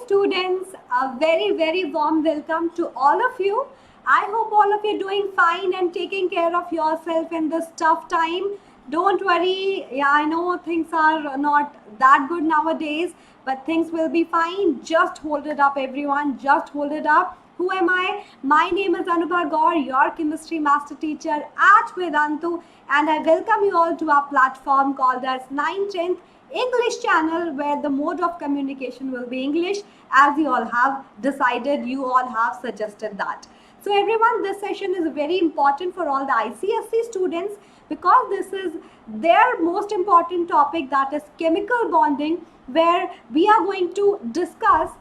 students, a very warm welcome to all of you. I hope all of you are doing fine and taking care of yourself in this tough time. Don't worry, yeah, I know things are not that good nowadays, but things will be fine. Just hold it up, everyone. Just hold it up. Who am I? My name is Anubha Gaur, your chemistry master teacher at Vedantu, and I welcome you all to our platform called as 9/10 English channel, where the mode of communication will be English, as you all have decided, you all have suggested that. So everyone, this session is very important for all the ICSE students because this is their most important topic, that is chemical bonding, where we are going to discuss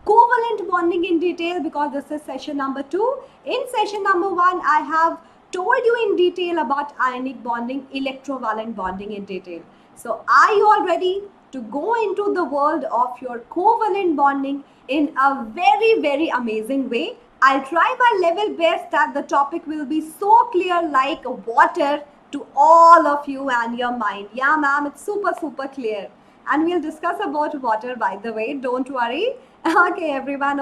covalent bonding in detail because this is session number 2. In session number 1, I have told you in detail about ionic bonding, electrovalent bonding in detail. So are you all ready to go into the world of your covalent bonding in a very amazing way? I'll try my level best that the topic will be so clear like water to all of you and your mind. Yeah, ma'am, it's super clear. And we'll discuss about water, by the way, don't worry. Okay, everyone.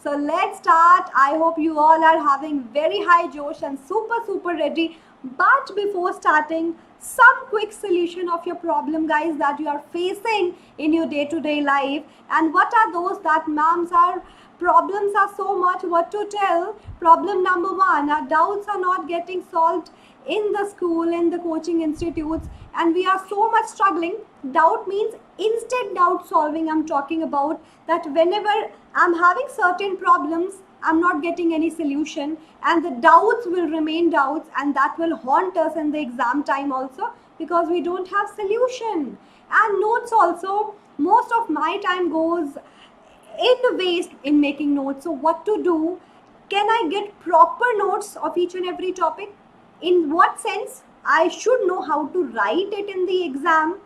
So let's start. I hope you all are having very high josh and super ready. But before starting, some quick solution of your problem, guys, that you are facing in your day-to-day life. And what are those that ma'ams are problems are so much, what to tell? Problem number 1, our doubts are not getting solved in the school, in the coaching institutes, and we are so much struggling. Doubt means instant doubt solving. I'm talking about that whenever I'm having certain problems, I'm not getting any solution, and the doubts will remain doubts, and that will haunt us in the exam time also because we don't have solution. And notes also, most of my time goes in waste in making notes. So what to do? Can I get proper notes of each and every topic? In what sense? I should know how to write it in the exam.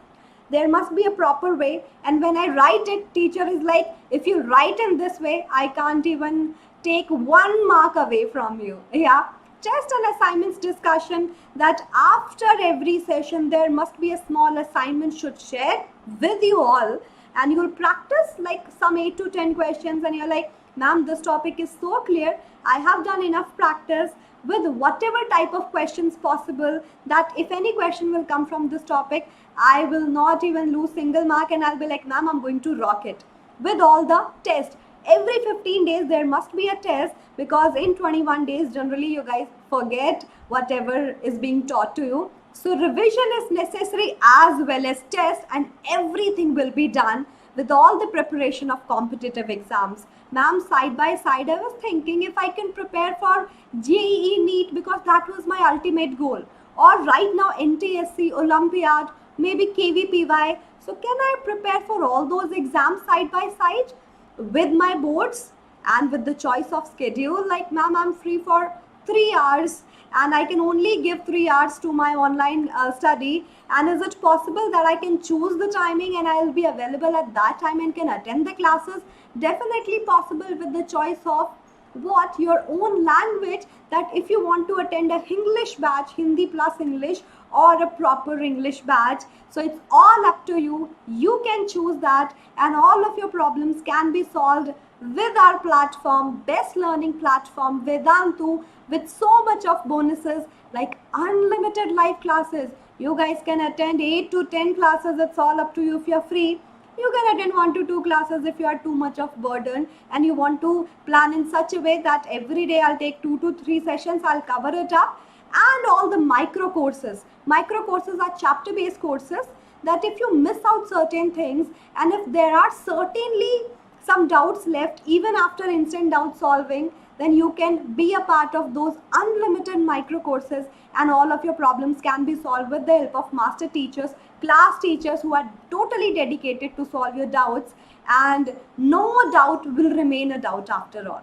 There must be a proper way, and when I write it, teacher is like, if you write in this way, I can't even take 1 mark away from you. Yeah, just an assignments discussion that after every session there must be a small assignment should share with you all, and you will practice like some 8 to 10 questions, and you're like, ma'am, this topic is so clear, I have done enough practice with whatever type of questions possible, that if any question will come from this topic, I will not even lose single mark, and I'll be like, ma'am, I'm going to rock it with all the tests. Every 15 days there must be a test, because in 21 days generally you guys forget whatever is being taught to you. So revision is necessary as well as test, and everything will be done with all the preparation of competitive exams. Ma'am, side by side I was thinking if I can prepare for JEE NEET, because that was my ultimate goal, or right now NTSC, Olympiad, maybe KVPY. So can I prepare for all those exams side by side with my boards and with the choice of schedule? Like, ma'am, I'm free for 3 hours and I can only give 3 hours to my online study, and is it possible that I can choose the timing and I will be available at that time and can attend the classes? Definitely possible with the choice of what your own language, that if you want to attend a English batch, Hindi plus English, or a proper English batch. So it's all up to you. You can choose that, and all of your problems can be solved with our platform, best learning platform Vedantu, with so much of bonuses like unlimited live classes. You guys can attend 8 to 10 classes. It's all up to you. If you're free, you can attend 1 to 2 classes if you are too much of burden and you want to plan in such a way that every day I'll take 2 to 3 sessions, I'll cover it up. And all the micro courses. Micro courses are chapter based courses that if you miss out certain things, and if there are certainly some doubts left even after instant doubt solving, then you can be a part of those unlimited micro courses, and all of your problems can be solved with the help of master teachers, class teachers who are totally dedicated to solve your doubts, and no doubt will remain a doubt after all.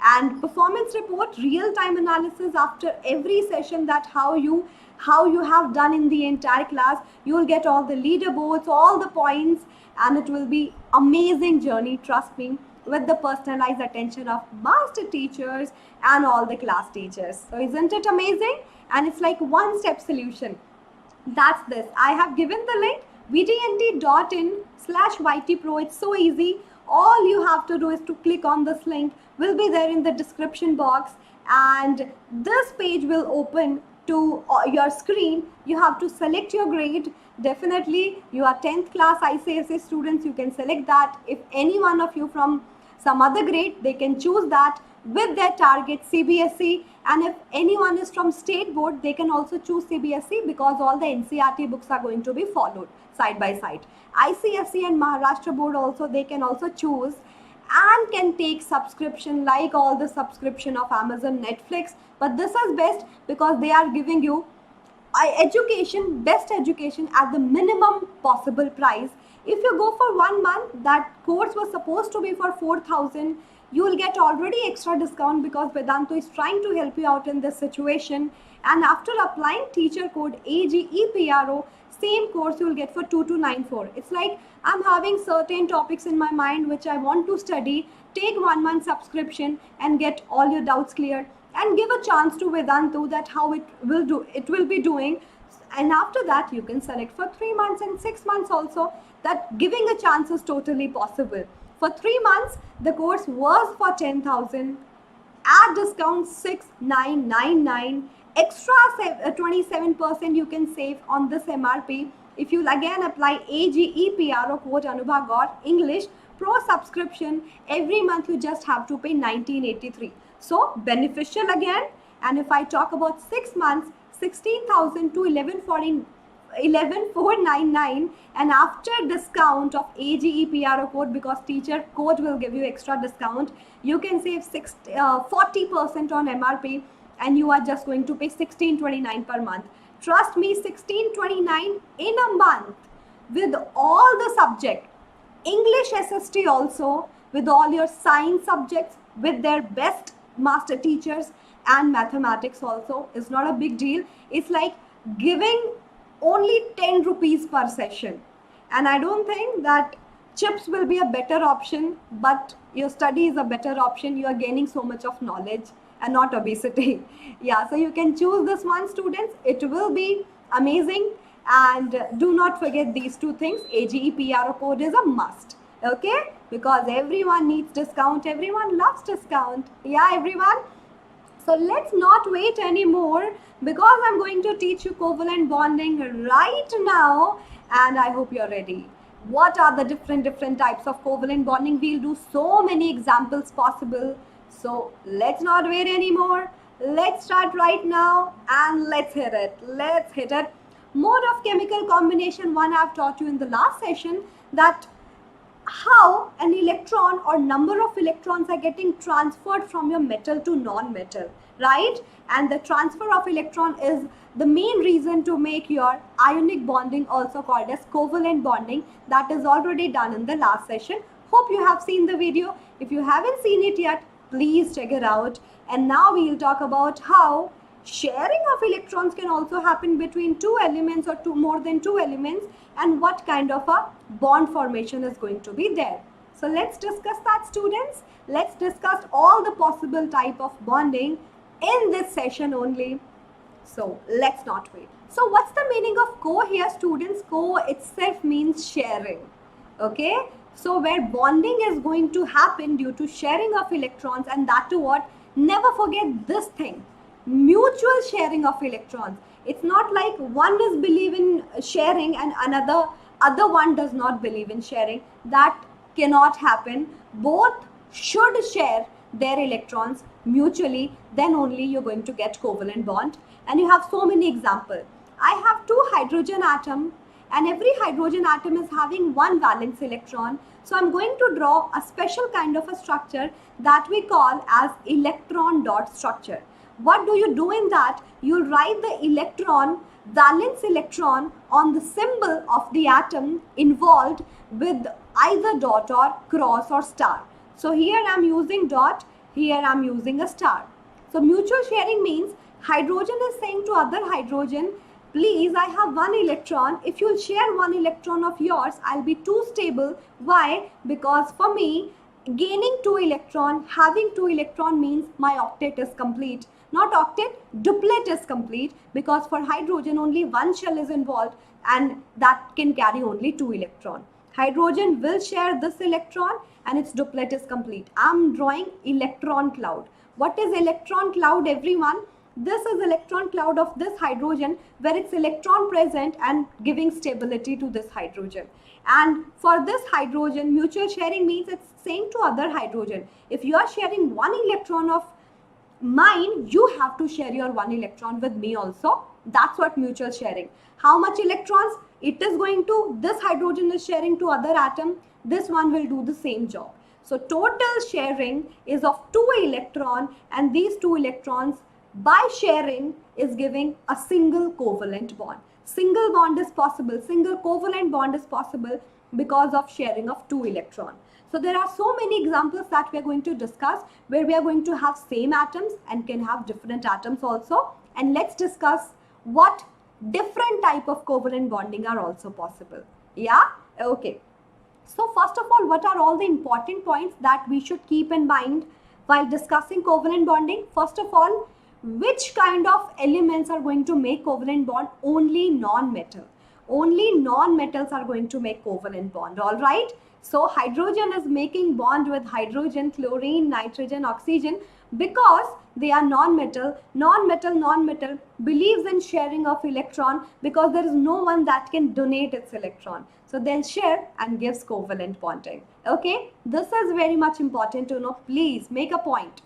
And performance report, real-time analysis after every session, that how you have done in the entire class. You will get all the leaderboards, all the points, and it will be amazing journey, trust me, with the personalized attention of master teachers and all the class teachers. So isn't it amazing? And it's like one-step solution. That's this. I have given the link vdnt.in/ytpro. It's so easy. All you have to do is to click on this link, will be there in the description box, and this page will open to your screen. You have to select your grade. Definitely you are 10th class ICSE students, you can select that. If any one of you from some other grade, they can choose that with their target CBSE, and if anyone is from state board, they can also choose CBSE, because all the NCERT books are going to be followed side by side. ICSE and Maharashtra board also, they can also choose and can take subscription like all the subscription of Amazon, Netflix, but this is best because they are giving you education, best education at the minimum possible price. If you go for 1 month, that course was supposed to be for 4,000. You will get already extra discount because Vedantu is trying to help you out in this situation. And after applying teacher code AGEPRO, same course you will get for 2294. It's like I'm having certain topics in my mind which I want to study. Take 1 month subscription and get all your doubts cleared, and give a chance to Vedantu that how it will be doing. And after that you can select for 3 months and 6 months also. That giving a chance is totally possible. For 3 months the course was for 10,000, at discount 6,999, extra 27% you can save on this MRP if you again apply AGEPRO code Anubha Gaur English Pro subscription. Every month you just have to pay 1983. So beneficial again. And if I talk about 6 months, 16,000 to 11,499, and after discount of AGEPRO code, because teacher code will give you extra discount, you can save 40% on MRP, and you are just going to pay 1629 per month. Trust me, 1629 in a month with all the subject, English SST also, with all your science subjects, with their best master teachers, and mathematics also, is not a big deal. It's like giving only 10 rupees per session. And I don't think that chips will be a better option, but your study is a better option. You are gaining so much of knowledge and not obesity. Yeah, so you can choose this one, students. It will be amazing. And do not forget these two things. AGEPRO code is a must. Okay, because everyone needs discount, everyone loves discount. Yeah, everyone. So let's not wait anymore, because I'm going to teach you covalent bonding right now, and I hope you're ready. What are the different types of covalent bonding? We'll do so many examples possible. So let's not wait anymore. Let's start right now and let's hit it. Let's hit it. Mode of chemical combination 1, I've taught you in the last session that how an electron or number of electrons are getting transferred from your metal to non-metal, right? And the transfer of electron is the main reason to make your ionic bonding, also called as covalent bonding. That is already done in the last session. Hope you have seen the video. If you haven't seen it yet, please check it out. And now we will talk about how sharing of electrons can also happen between two elements or more than two elements, and what kind of a bond formation is going to be there. So let's discuss that, students. Let's discuss all the possible type of bonding in this session only. So let's not wait. So what's the meaning of co here, students? Co itself means sharing. Okay, so where bonding is going to happen due to sharing of electrons, and that to what? Never forget this thing. Mutual sharing of electrons. It's not like one is believe in sharing and other one does not believe in sharing. That cannot happen. Both should share their electrons mutually, then only you're going to get covalent bond. And you have so many examples. I have two hydrogen atom, and every hydrogen atom is having one valence electron. So I'm going to draw a special kind of a structure that we call as electron dot structure. What do you do in that? You'll write the electron, valence electron, on the symbol of the atom involved with either dot or cross or star. So here I'm using dot, here I'm using a star. So mutual sharing means hydrogen is saying to other hydrogen, please, I have one electron. If you'll share one electron of yours, I'll be too stable. Why? Because for me, gaining 2 electron, having 2 electron means my octet is complete. Not octet, duplet is complete, because for hydrogen only one shell is involved, and that can carry only 2 electron. Hydrogen will share this electron and its duplet is complete. I'm drawing electron cloud. What is electron cloud, everyone? This is electron cloud of this hydrogen where it's electron present and giving stability to this hydrogen. And for this hydrogen, mutual sharing means it's saying to other hydrogen, if you are sharing one electron of mine, you have to share your one electron with me also. That's what mutual sharing. How much electrons? It is going to, this hydrogen is sharing to other atom. This one will do the same job. So total sharing is of 2 electrons, and these 2 electrons by sharing is giving a single covalent bond. Single bond is possible, single covalent bond is possible because of sharing of 2 electrons. So there are so many examples that we are going to discuss where we are going to have same atoms and can have different atoms also. And let's discuss what different type of covalent bonding are also possible. Yeah? Okay. So first of all, what are all the important points that we should keep in mind while discussing covalent bonding? First of all, which kind of elements are going to make covalent bond? Only non-metal. Only non-metals are going to make covalent bond, all right? So hydrogen is making bond with hydrogen, chlorine, nitrogen, oxygen because they are non-metal. Non-metal believes in sharing of electron because there is no one that can donate its electron. So they'll share and gives covalent bonding. Okay, this is very much important to know. Please make a point.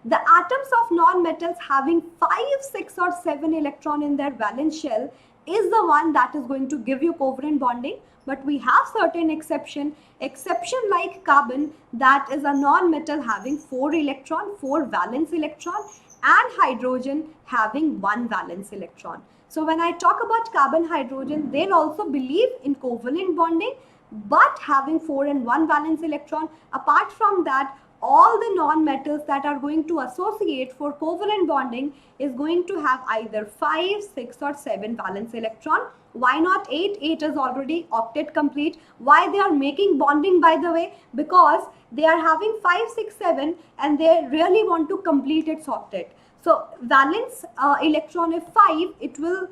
The atoms of non-metals having 5, 6 or 7 electron in their valence shell is the one that is going to give you covalent bonding. But we have certain exception like carbon, that is a non-metal having 4 electron, 4 valence electron, and hydrogen having 1 valence electron. So when I talk about carbon, hydrogen, they'll also believe in covalent bonding, but having 4 and 1 valence electron. Apart from that, all the non-metals that are going to associate for covalent bonding is going to have either 5, 6 or 7 valence electron. Why not 8? 8 is already octet complete. Why they are making bonding, by the way? Because they are having 5, 6, 7 and they really want to complete its octet. So valence electron if 5, it will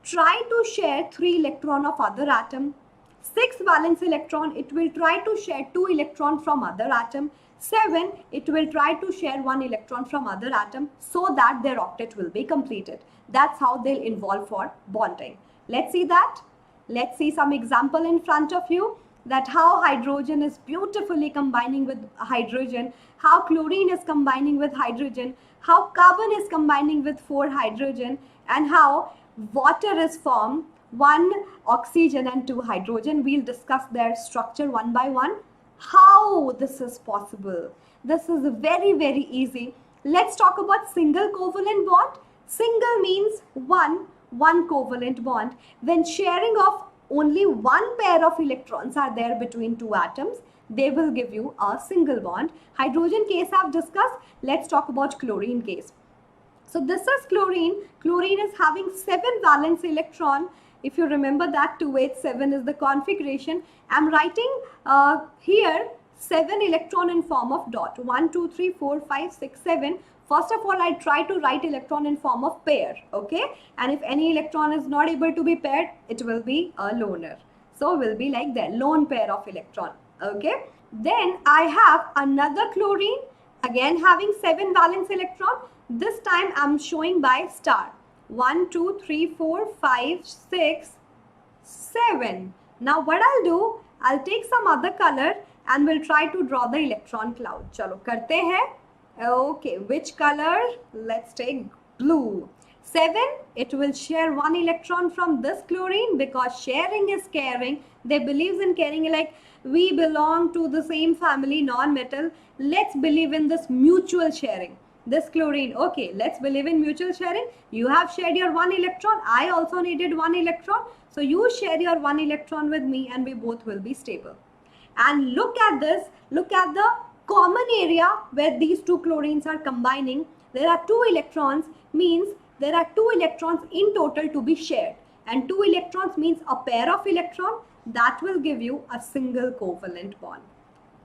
try to share 3 electron of other atom. 6 valence electron, it will try to share 2 electron from other atom. 7, it will try to share 1 electron from other atom so that their octet will be completed. That's how they'll involve for bonding. Let's see that. Let's see some example in front of you, that how hydrogen is beautifully combining with hydrogen, how chlorine is combining with hydrogen, how carbon is combining with 4 hydrogen, and how water is formed, 1 oxygen and 2 hydrogen. We'll discuss their structure one by one. How this is possible? This is very, very easy. Let's talk about single covalent bond. Single means one covalent bond. When sharing of only 1 pair of electrons are there between 2 atoms, they will give you a single bond. Hydrogen case I've discussed. Let's talk about chlorine case. So this is chlorine. Chlorine is having 7 valence electron. If you remember that 287 is the configuration. I'm writing here 7 electron in form of dot. 1, 2, 3, 4, 5, 6, 7. First of all, I try to write electron in form of pair. Okay. And if any electron is not able to be paired, it will be a loner. So will be like that, lone pair of electron. Okay. Then I have another chlorine, again having 7 valence electron. This time I'm showing by star. 1, 2, 3, 4, 5, 6, 7. Now what I'll do, I'll take some other color and we'll try to draw the electron cloud. Chalo, karte hai. Okay, which color? Let's take blue. 7, it will share 1 electron from this chlorine because sharing is caring. They believe in caring, like we belong to the same family, non-metal. Let's believe in this mutual sharing. This chlorine, okay, let's believe in mutual sharing. You have shared your 1 electron. I also needed 1 electron. So you share your 1 electron with me and we both will be stable. And look at this. Look at the common area where these 2 chlorines are combining. There are 2 electrons, means there are 2 electrons in total to be shared. And 2 electrons means a pair of electron. That will give you a single covalent bond.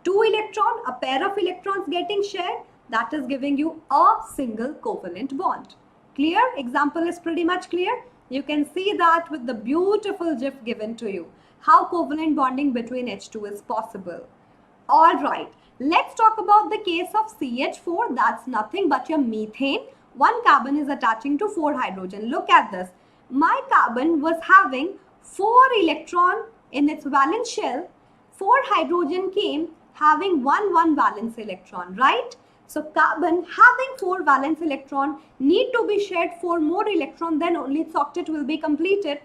2 electron, a pair of electrons getting shared. That is giving you a single covalent bond. Clear? Example is pretty much clear. You can see that with the beautiful GIF given to you. How covalent bonding between H2 is possible. All right, let's talk about the case of CH4. That's nothing but your methane. One carbon is attaching to 4 hydrogen. Look at this. My carbon was having 4 electron in its valence shell. 4 hydrogen came having 1 valence electron, right? So carbon having 4 valence electron need to be shared 4 more electron, then only its octet will be completed.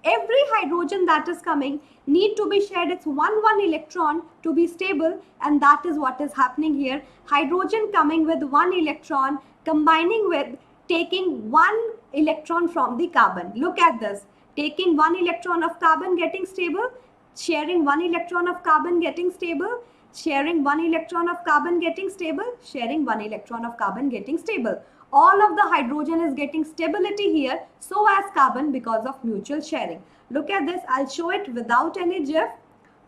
Every hydrogen that is coming need to be shared its 1 electron to be stable, and that is what is happening here. Hydrogen coming with 1 electron combining with taking 1 electron from the carbon. Look at this. Taking 1 electron of carbon getting stable, sharing 1 electron of carbon getting stable, sharing 1 electron of carbon getting stable, sharing 1 electron of carbon getting stable. All of the hydrogen is getting stability here, so as carbon, because of mutual sharing. Look at this. I'll show it without any GIF.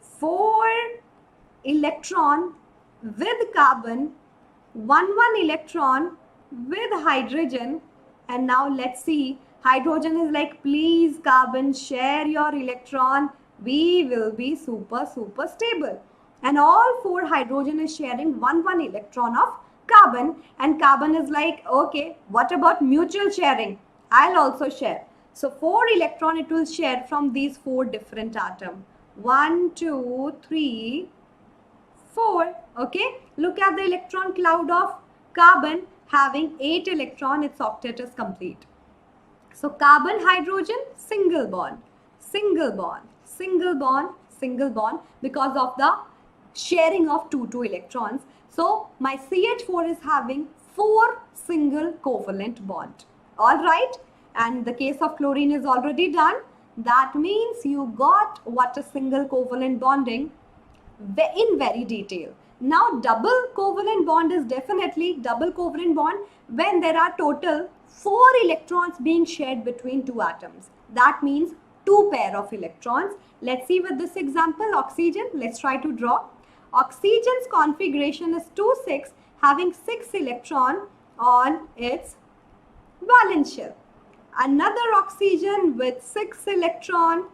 4 electron with carbon, 1 electron with hydrogen, and now let's see. Hydrogen is like, please carbon, share your electron. We will be super stable. And all 4 hydrogen is sharing 1 electron of carbon, and carbon is like, okay, what about mutual sharing? I'll also share. So 4 electron it will share from these 4 different atoms. 1, 2, 3, 4. Okay, look at the electron cloud of carbon having 8 electron, its octet is complete. So carbon hydrogen, single bond, single bond, single bond, single bond, because of the sharing of 2 electrons. So my CH4 is having 4 single covalent bond. All right, and the case of chlorine is already done. That means you got what is single covalent bonding in very detail. Now double covalent bond is definitely double covalent bond when there are total 4 electrons being shared between 2 atoms. That means 2 pair of electrons. Let's see with this example, oxygen. Let's try to draw. Oxygen's configuration is 2,6, having 6 electron on its valence shell. Another oxygen with 6 electron.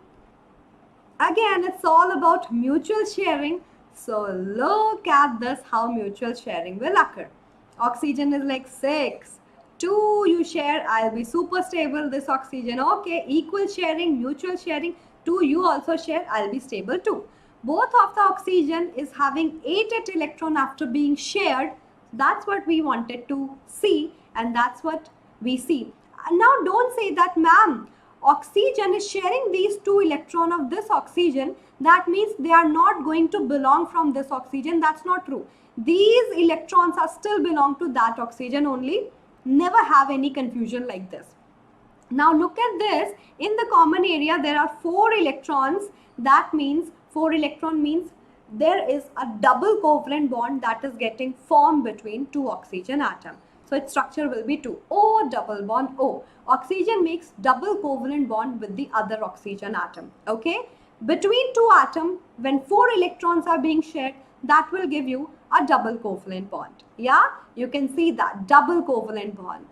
Again, it's all about mutual sharing. So look at this, how mutual sharing will occur. Oxygen is like 6. 2 you share, I'll be super stable, this oxygen. Okay, equal sharing, mutual sharing. 2 you also share, I'll be stable too. Both of the oxygen is having 8 electron after being shared. That's what we wanted to see, and that's what we see. Now don't say that, ma'am, oxygen is sharing these 2 electron of this oxygen. That means they are not going to belong from this oxygen. That's not true. These electrons are still belong to that oxygen only. Never have any confusion like this. Now look at this. In the common area, there are 4 electrons. That means 4 electron means there is a double covalent bond that is getting formed between 2 oxygen atoms. So its structure will be 2. O double bond O. Oxygen makes double covalent bond with the other oxygen atom. Okay. Between 2 atoms, when 4 electrons are being shared, that will give you a double covalent bond. Yeah, you can see that double covalent bond.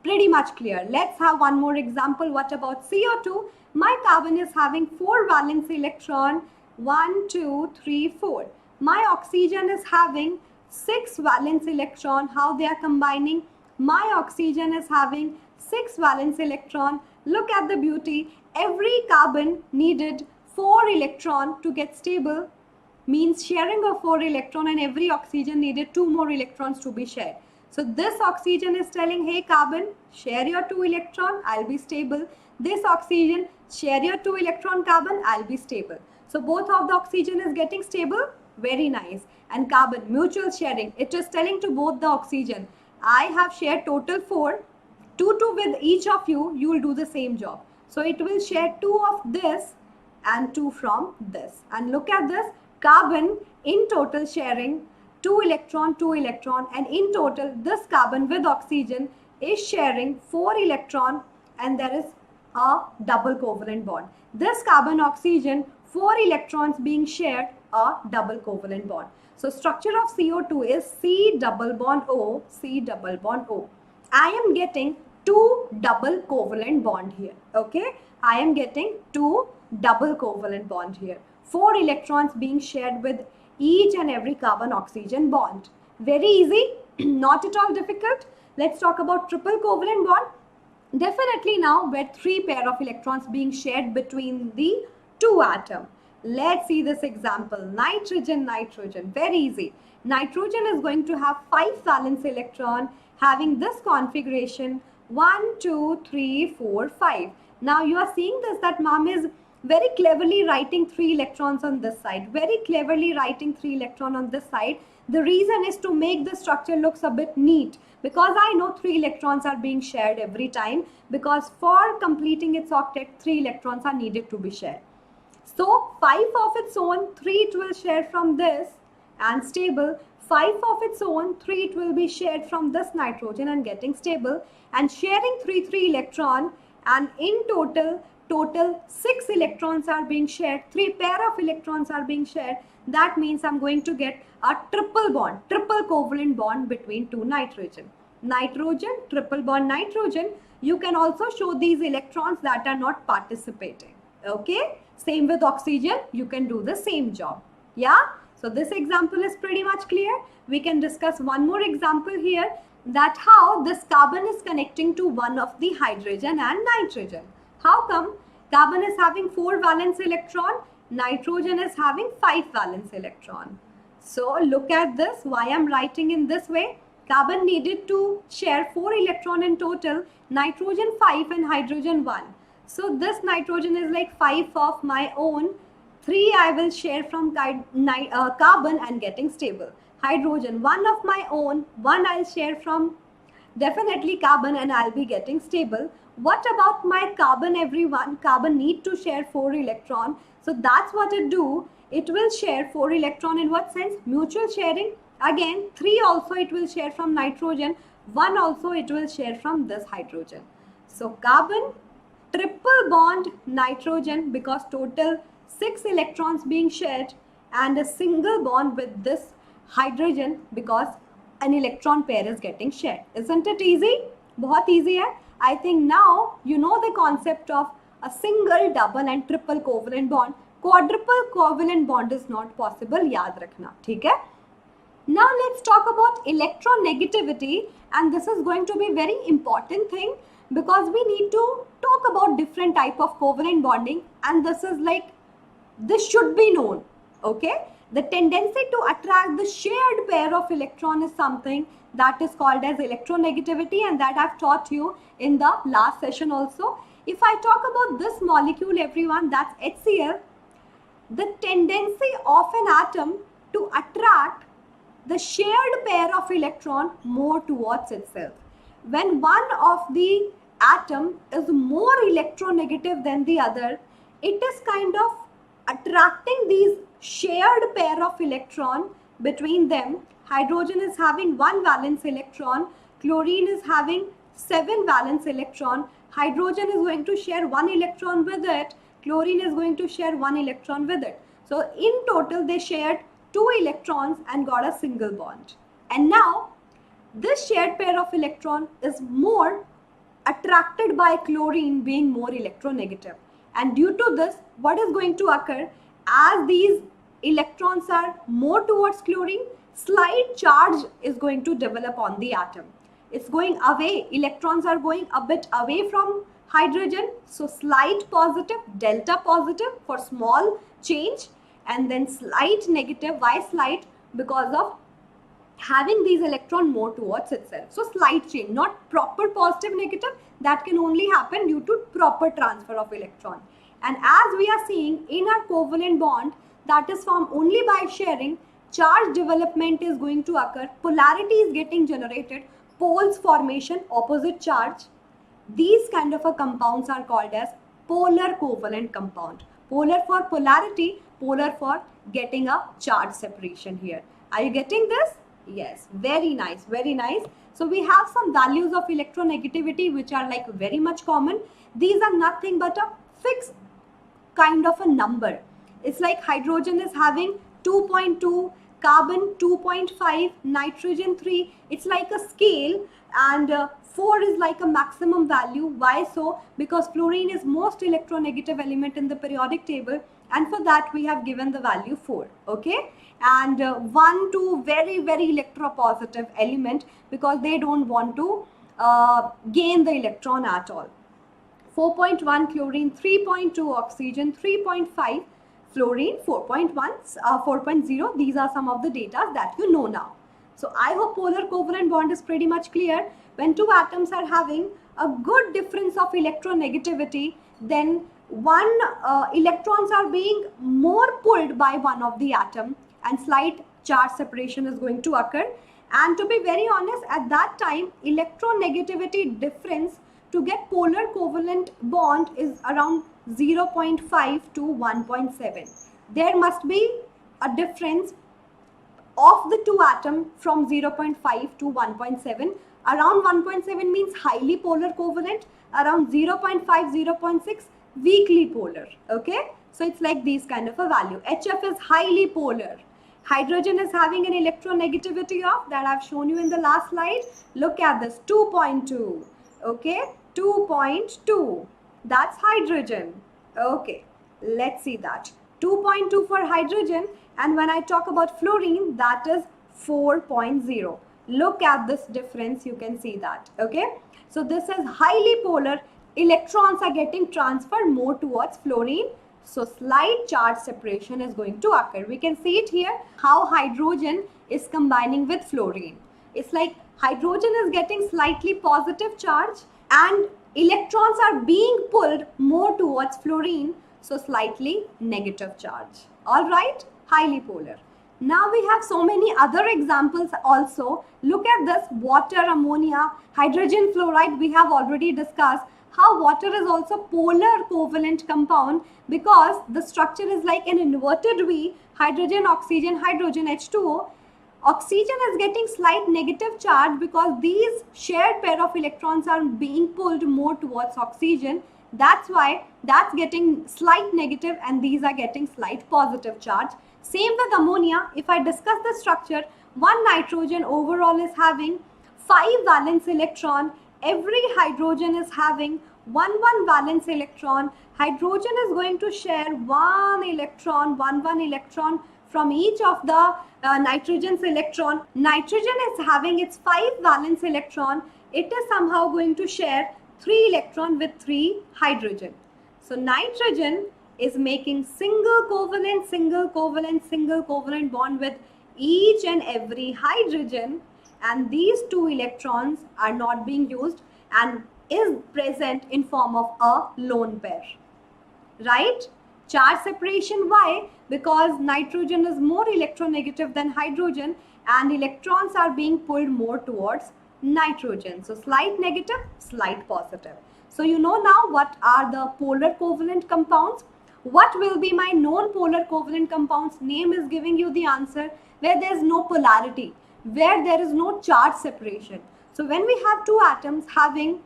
Pretty much clear. Let's have one more example. What about CO2? My carbon is having 4 valence electron. 1, 2, 3, 4. My oxygen is having 6 valence electron. How they are combining? My oxygen is having 6 valence electron. Look at the beauty. Every carbon needed 4 electron to get stable, means sharing of 4 electron, and every oxygen needed 2 more electrons to be shared. So this oxygen is telling, hey carbon, share your 2 electron, I'll be stable. This oxygen, share your 2 electron carbon, I'll be stable. So both of the oxygen is getting stable. Very nice. And carbon, mutual sharing. It is telling to both the oxygen, I have shared total 4. 2 with each of you, you will do the same job. So it will share 2 of this and 2 from this. And look at this, carbon in total sharing 2 electron, 2 electron, and in total this carbon with oxygen is sharing 4 electron, and there is a double covalent bond. This carbon oxygen, 4 electrons being shared, a double covalent bond. So structure of CO2 is C double bond O, C double bond O. I am getting 2 double covalent bond here. Okay, I am getting 2 double covalent bond here. 4 electrons being shared with each and every carbon-oxygen bond. Very easy, not at all difficult. Let's talk about triple covalent bond. Definitely now where 3 pair of electrons being shared between the 2 atoms. Let's see this example. Nitrogen, nitrogen. Very easy. Nitrogen is going to have 5 valence electron having this configuration 1, 2, 3, 4, 5. Now you are seeing this that mom is very cleverly writing 3 electrons on this side. Very cleverly writing 3 electrons on this side. The reason is to make the structure looks a bit neat, because I know 3 electrons are being shared every time, because for completing its octet 3 electrons are needed to be shared. So 5 of its own, 3 it will share from this and stable. 5 of its own, 3 it will be shared from this nitrogen and getting stable, and sharing 3 electron, and in total 6 electrons are being shared, 3 pair of electrons are being shared. That means I'm going to get a triple bond, triple covalent bond between 2 nitrogen. Nitrogen, triple bond nitrogen. You can also show these electrons that are not participating. Okay, same with oxygen, you can do the same job. Yeah, so this example is pretty much clear. We can discuss one more example here, that how this carbon is connecting to one of the hydrogen and nitrogen. How come? Carbon is having 4 valence electron, nitrogen is having 5 valence electron. So look at this, why I'm writing in this way. Carbon needed to share 4 electron in total, nitrogen 5 and hydrogen 1. So this nitrogen is like 5 of my own, 3 I will share from carbon and getting stable. Hydrogen 1 of my own, 1 I'll share from definitely carbon and I'll be getting stable. What about my carbon everyone? Carbon need to share 4 electron. So that's what it do. It will share 4 electron in what sense? Mutual sharing. Again 3 also it will share from nitrogen. 1 also it will share from this hydrogen. So carbon, triple bond nitrogen, because total 6 electrons being shared, and a single bond with this hydrogen because an electron pair is getting shared. Isn't it easy? बहुत easy है. I think now you know the concept of a single, double and triple covalent bond. Quadruple covalent bond is not possible. याद रखना, ठीक है? Now let's talk about electronegativity, and this is going to be very important thing, because we need to talk about different type of covalent bonding, and this is like, this should be known. Okay, the tendency to attract the shared pair of electron is something that is called as electronegativity, and that I've taught you in the last session also. If I talk about this molecule everyone, that's HCl, the tendency of an atom to attract the shared pair of electron more towards itself. When one of the atom is more electronegative than the other, it is kind of attracting these shared pair of electron between them. Hydrogen is having 1 valence electron, chlorine is having 7 valence electron. Hydrogen is going to share 1 electron with it, chlorine is going to share 1 electron with it. So in total they shared 2 electrons and got a single bond. And now this shared pair of electron is more attracted by chlorine being more electronegative. And due to this, what is going to occur? As these electrons are more towards chlorine, slight charge is going to develop on the atom. It's going away. Electrons are going a bit away from hydrogen. So slight positive, delta positive for small change, and then slight negative. Why slight? Because of having these electron more towards itself. So slight change, not proper positive negative. That can only happen due to proper transfer of electron. And as we are seeing in our covalent bond, that is formed only by sharing, charge development is going to occur, polarity is getting generated, poles formation, opposite charge. These kind of a compounds are called as polar covalent compound. Polar for polarity, polar for getting a charge separation here. Are you getting this? Yes, very nice, very nice. So we have some values of electronegativity which are like very much common. These are nothing but a fixed kind of a number. It's like hydrogen is having 2.2, carbon 2.5, nitrogen 3. It's like a scale, and 4 is like a maximum value. Why so? Because fluorine is most electronegative element in the periodic table, and for that we have given the value 4. Okay, and 1, 2, very electropositive element, because they don't want to gain the electron at all. 4.1 chlorine, 3.2 oxygen, 3.5 fluorine, 4.0. These are some of the data that you know now. So I hope polar covalent bond is pretty much clear. When two atoms are having a good difference of electronegativity, then one electrons are being more pulled by one of the atom, and slight charge separation is going to occur. And to be very honest, at that time, electronegativity difference to get polar covalent bond is around 0.5 to 1.7. There must be a difference of the two atoms from 0.5 to 1.7. Around 1.7 means highly polar covalent, around 0.5, 0.6 weakly polar. Okay, so it's like these kind of a value. HF is highly polar. Hydrogen is having an electronegativity of, that I've shown you in the last slide. Look at this, 2.2. Okay, 2.2. That's hydrogen. Okay, let's see that. 2.2 for hydrogen, and when I talk about fluorine, that is 4.0. Look at this difference, you can see that. Okay, so this is highly polar. Electrons are getting transferred more towards fluorine, so slight charge separation is going to occur. We can see it here, how hydrogen is combining with fluorine. It's like hydrogen is getting slightly positive charge and electrons are being pulled more towards fluorine, so slightly negative charge. All right, highly polar. Now we have so many other examples also. Look at this, water, ammonia, hydrogen fluoride. We have already discussed how water is also polar covalent compound, because the structure is like an inverted V, hydrogen, oxygen, hydrogen, H2O. Oxygen is getting slight negative charge because these shared pair of electrons are being pulled more towards oxygen. That's why that's getting slight negative and these are getting slight positive charge. Same with ammonia. If I discuss the structure, one nitrogen overall is having 5 valence electron. Every hydrogen is having 1 valence electron. Hydrogen is going to share 1 electron, 1 electron from each of the nitrogen's electron. Nitrogen is having its 5 valence electron. It is somehow going to share 3 electron with 3 hydrogen. So nitrogen is making single covalent bond with each and every hydrogen, and these 2 electrons are not being used and is present in form of a lone pair. Right? Charge separation, why? Because nitrogen is more electronegative than hydrogen and electrons are being pulled more towards nitrogen. So slight negative, slight positive. So you know now what are the polar covalent compounds. What will be my non-polar covalent compounds? Name is giving you the answer. Where there is no polarity, where there is no charge separation. So when we have two atoms having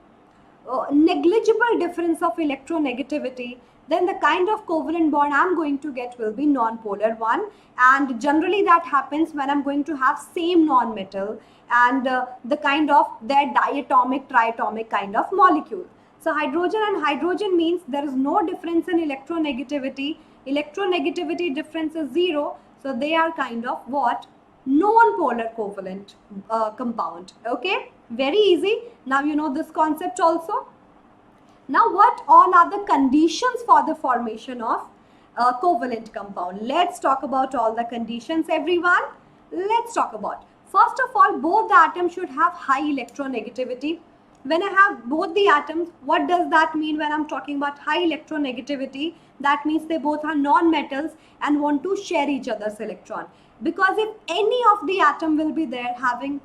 negligible difference of electronegativity, then the kind of covalent bond I'm going to get will be non-polar one, and generally that happens when I'm going to have same non-metal and the kind of their diatomic, triatomic kind of molecule. So hydrogen and hydrogen means there is no difference in electronegativity. Electronegativity difference is 0, so they are kind of what? Non-polar covalent compound. Okay, very easy. Now you know this concept also. Now what all are the conditions for the formation of covalent compound? Let's talk about all the conditions, everyone. Let's talk about. First of all, both the atoms should have high electronegativity. When I have both the atoms, what does that mean when I'm talking about high electronegativity? That means they both are non-metals and want to share each other's electron. Because if any of the atom will be there having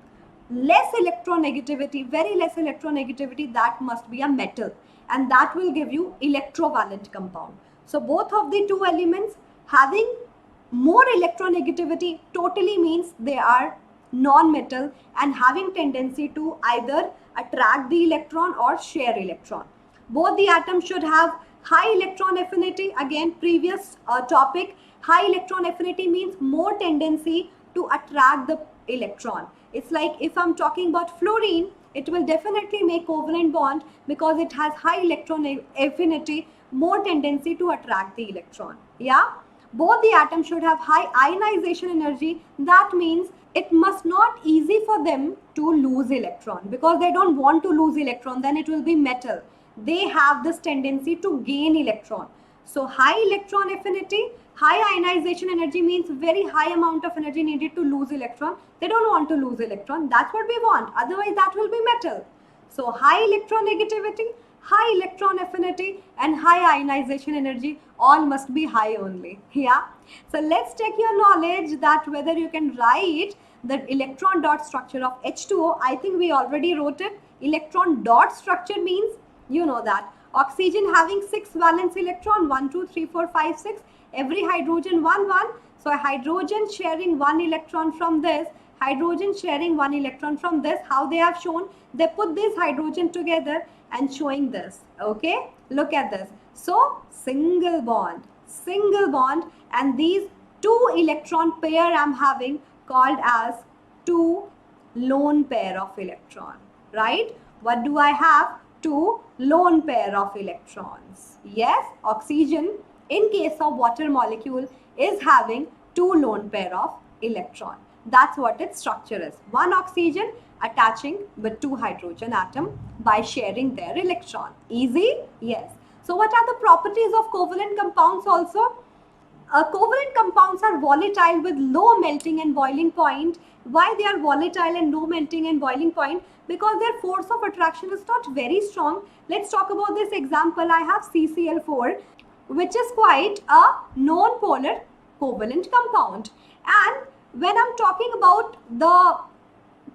less electronegativity, very less electronegativity, that must be a metal. And that will give you electrovalent compound. So both of the two elements having more electronegativity totally means they are non-metal and having tendency to either attract the electron or share electron. Both the atoms should have high electron affinity. Again, previous topic, high electron affinity means more tendency to attract the electron. It's like if I'm talking about fluorine, it will definitely make covalent bond because it has high electron affinity, more tendency to attract the electron. Yeah, both the atoms should have high ionization energy. That means it must not easy for them to lose electron, because they don't want to lose electron, then it will be metal. They have this tendency to gain electron. So high electron affinity, high ionization energy means very high amount of energy needed to lose electron. They don't want to lose electron. That's what we want. Otherwise that will be metal. So high electron negativity, high electron affinity and high ionization energy, all must be high only. Yeah. So let's check your knowledge that whether you can write the electron dot structure of H2O. I think we already wrote it. Electron dot structure means, you know that, oxygen having 6 valence electron, 1, 2, 3, 4, 5, 6. Every hydrogen 1, 1. So a hydrogen sharing 1 electron from this, hydrogen sharing 1 electron from this. How they have shown? They put this hydrogen together and showing this. Okay, look at this. So single bond, and these 2 electron pair I'm having called as 2 lone pair of electron, right? What do I have? 2 lone pair of electrons. Yes, oxygen in case of water molecule is having 2 lone pair of electron. That's what its structure is. 1 oxygen attaching with 2 hydrogen atom by sharing their electron. Easy? Yes. So what are the properties of covalent compounds also? Covalent compounds are volatile with low melting and boiling point. Why they are volatile and low melting and boiling point? Because their force of attraction is not very strong. Let's talk about this example. I have CCl4, which is quite a non-polar covalent compound. And when I'm talking about the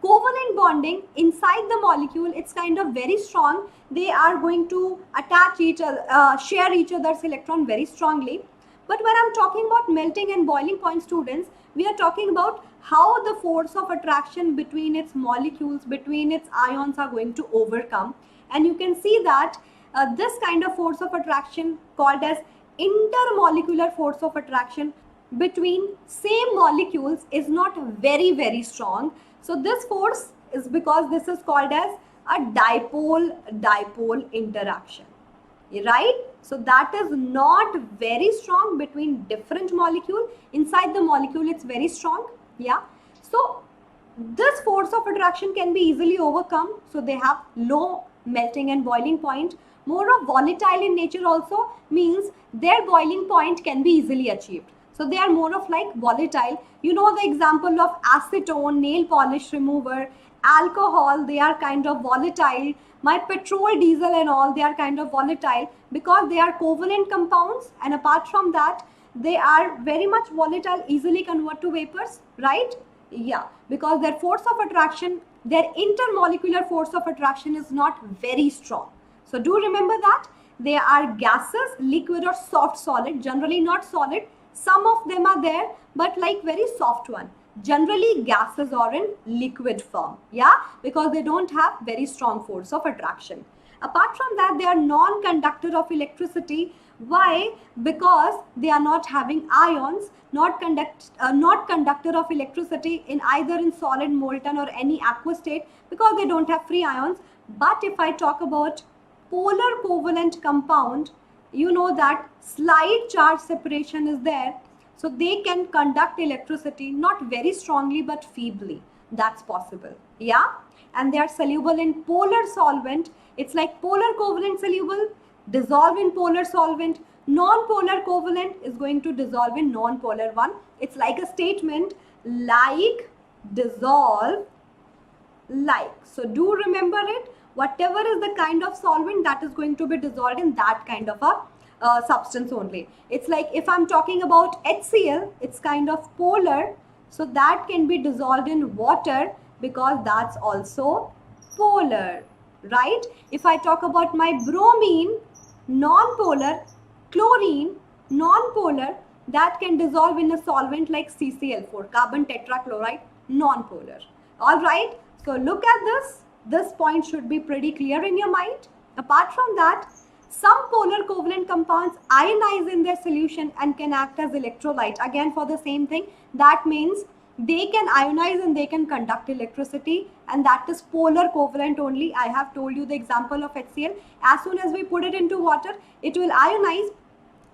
covalent bonding inside the molecule, it's kind of very strong. They are going to attach each other, share each other's electron very strongly. But when I'm talking about melting and boiling point, students, we are talking about how the force of attraction between its molecules, between its ions are going to overcome. And you can see that this kind of force of attraction called as intermolecular force of attraction between same molecules is not very strong. So this force is because this is called as a dipole interaction, right? So that is not very strong between different molecule. Inside the molecule it's very strong. Yeah. So this force of attraction can be easily overcome. So they have low melting and boiling point. More of volatile in nature also means their boiling point can be easily achieved. So they are more of like volatile. You know the example of acetone, nail polish remover, alcohol, they are kind of volatile. My petrol, diesel and all, they are kind of volatile because they are covalent compounds, and apart from that, they are very much volatile, easily convert to vapors, right? Yeah, because their force of attraction, their intermolecular force of attraction is not very strong. So do remember that they are gases, liquid or soft solid, generally not solid. Some of them are there, but like very soft one. Generally gases or in liquid form, yeah, because they don't have very strong force of attraction. Apart from that, they are non-conductor of electricity. Why? Because they are not having ions, not conductor of electricity in either in solid, molten or any aqueous state, because they don't have free ions. But if I talk about polar covalent compound, you know that slight charge separation is there. So they can conduct electricity not very strongly but feebly. That's possible. Yeah. And they are soluble in polar solvent. It's like polar covalent soluble, dissolve in polar solvent. Non-polar covalent is going to dissolve in non-polar one. It's like a statement like, dissolve, like. So do remember it. Whatever is the kind of solvent that is going to be dissolved in that kind of a substance only. It's like if I'm talking about HCl, it's kind of polar, so that can be dissolved in water because that's also polar, right? If I talk about my bromine, non-polar, chlorine, non-polar, that can dissolve in a solvent like CCl4, carbon tetrachloride, non-polar. All right, so look at this. This point should be pretty clear in your mind. Apart from that, some polar covalent compounds ionize in their solution and can act as electrolyte. Again, for the same thing, that means they can ionize and they can conduct electricity, and that is polar covalent only. I have told you the example of HCl. As soon as we put it into water, it will ionize.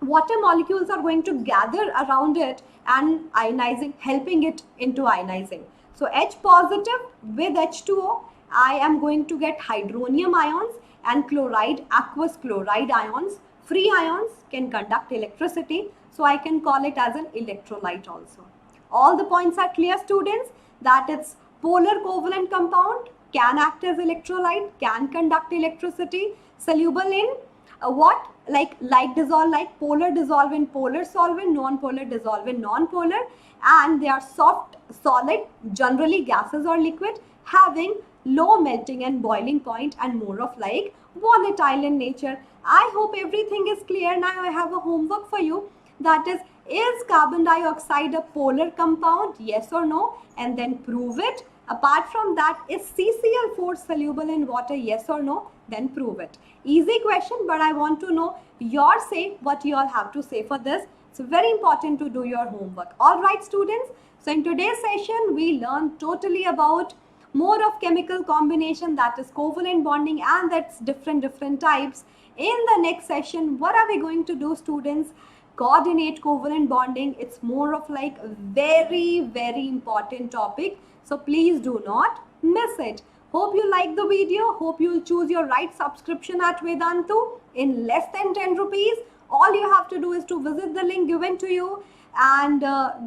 Water molecules are going to gather around it and ionizing, helping it into ionizing. So H positive with H2O, I am going to get hydronium ions, and chloride, aqueous chloride ions. Free ions can conduct electricity, so I can call it as an electrolyte also. All the points are clear, students, that it's polar covalent compound, can act as electrolyte, can conduct electricity, soluble in what? Like dissolve like, polar dissolve in polar solvent, non-polar dissolve in non-polar, and they are soft, solid, generally gases or liquid, having low melting and boiling point, and more of like volatile in nature. I hope everything is clear. Now I have a homework for you, that is carbon dioxide a polar compound? Yes or no? And then prove it. Apart from that, is CCl4 soluble in water? Yes or no? Then prove it. Easy question, but I want to know your say, what you all have to say for this. It's very important to do your homework. All right, students. So in today's session, we learned totally about more of chemical combination, that is covalent bonding, and that's different types. In the next session, what are we going to do, students? Coordinate covalent bonding. It's more of like a very important topic, so please do not miss it. Hope you like the video. Hope you'll choose your right subscription at Vedantu in less than 10 rupees. All you have to do is to visit the link given to you and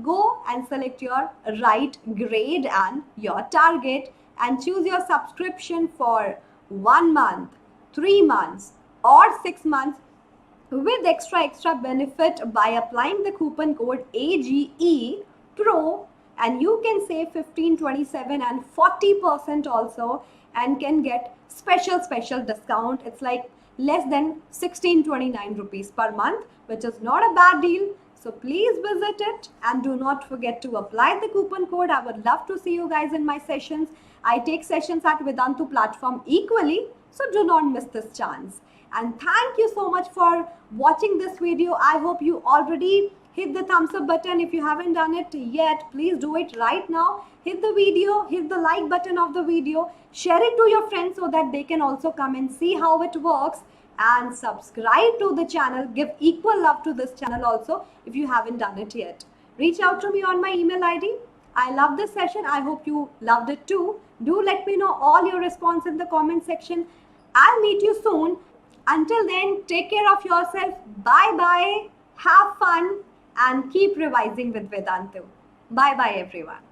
go and select your right grade and your target, and choose your subscription for 1 month, 3 months or 6 months with extra benefit by applying the coupon code AGE Pro, and you can save 15, 27 and 40% also, and can get special discount. It's like less than 1629 rupees per month, which is not a bad deal. So please visit it and do not forget to apply the coupon code. I would love to see you guys in my sessions. I take sessions at Vedantu platform equally, so do not miss this chance. And thank you so much for watching this video. I hope you already hit the thumbs up button. If you haven't done it yet, please do it right now. Hit the video, hit the like button of the video, share it to your friends so that they can also come and see how it works, and subscribe to the channel. Give equal love to this channel also if you haven't done it yet. Reach out to me on my email ID. I love this session. I hope you loved it too. Do let me know all your response in the comment section. I'll meet you soon. Until then, take care of yourself. Bye-bye. Have fun and keep revising with Vedantu. Bye-bye, everyone.